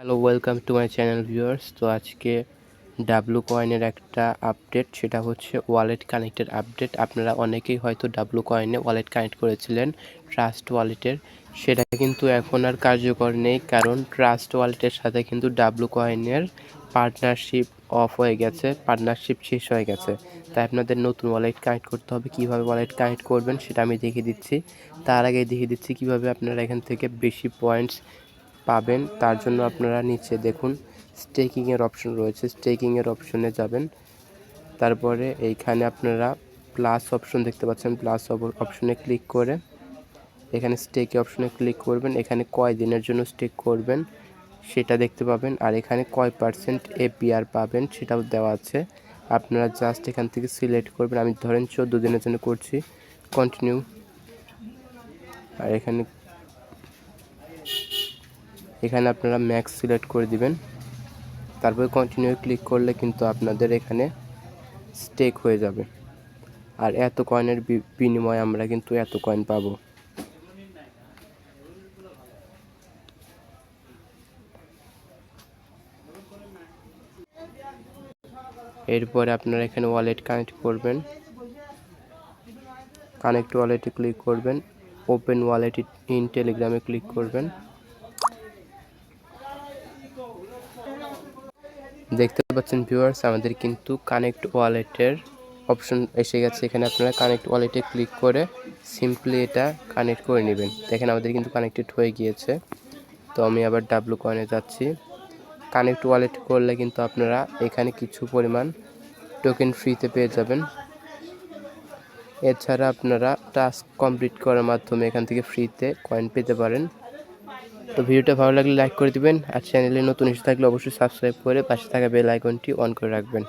Hello, welcome to my channel viewers. তো আজকে W কয়েনের একটা আপডেট, সেটা হচ্ছে ওয়ালেট কানেক্টের আপডেট। আপনারা অনেকেই হয়তো ডাব্লু কয়েনে ওয়ালেট কানেক্ট করেছিলেন ট্রাস্ট ওয়ালেটের, সেটা কিন্তু এখন আর কার্যকর নেই, কারণ ট্রাস্ট ওয়ালেটের সাথে কিন্তু ডাব্লু কয়েনের পার্টনারশিপ অফ হয়ে গেছে, পার্টনারশিপ শেষ হয়ে গেছে। তাই আপনাদের নতুন ওয়ালেট কানেক্ট করতে হবে। কীভাবে ওয়ালেট কানেক্ট করবেন সেটা আমি দেখিয়ে দিচ্ছি। তার আগে দেখিয়ে দিচ্ছি কীভাবে আপনারা এখান থেকে বেশি পয়েন্টস পাবেন। তার জন্য আপনারা নিচে দেখুন স্টেকিংয়ের অপশন রয়েছে, স্টেকিংয়ের অপশনে যাবেন। তারপরে এইখানে আপনারা প্লাস অপশন দেখতে পাচ্ছেন, প্লাস অপশনে ক্লিক করে এখানে স্টেকে অপশনে ক্লিক করবেন। এখানে কয় দিনের জন্য স্টেক করবেন সেটা দেখতে পাবেন, আর এখানে কয় পার্সেন্ট এপিআর পাবেন সেটাও দেওয়া আছে। আপনারা জাস্ট এখান থেকে সিলেক্ট করবেন। আমি ধরেন 14 দিনের জন্য করছি, কন্টিনিউ। আর এখানে আপনারা ম্যাক্স সিলেক্ট করে দিবেন, তারপরে কন্টিনিউ ক্লিক করলে কিন্তু আপনাদের এখানে স্টেক হয়ে যাবে। আর এত কয়েনের বিনিময়ে আমরা কিন্তু এত কয়েন পাবো। এরপরে আপনারা এখানে ওয়ালেট কানেক্ট করবেন, কানেক্ট ওয়ালেটে ক্লিক করবেন, ওপেন ওয়ালেট ইন টেলিগ্রামে ক্লিক করবেন। দেখতে পাচ্ছেন ভিউয়ার্স, আমাদের কিন্তু কানেক্ট ওয়ালেটের অপশন এসে গেছে। এখানে আপনারা কানেক্ট ওয়ালেটে ক্লিক করে সিম্পলি এটা কানেক্ট করে নেবেন। দেখেন আমাদের কিন্তু কানেক্টেড হয়ে গিয়েছে। তো আমি আবার ডাব্লু কয়েনে যাচ্ছি। কানেক্ট ওয়ালেট করলে কিন্তু আপনারা এখানে কিছু পরিমাণ টোকেন ফ্রিতে পেয়ে যাবেন। এছাড়া আপনারা টাস্ক কমপ্লিট করার মাধ্যমে এখান থেকে ফ্রিতে কয়েন পেতে পারেন। তো ভিডিওটা ভালো লাগলে লাইক করে দিবেন, আর চ্যানেলে নতুন এসে থাকলে অবশ্যই সাবস্ক্রাইব করে পাশে থাকা বেল আইকনটি অন করে রাখবেন।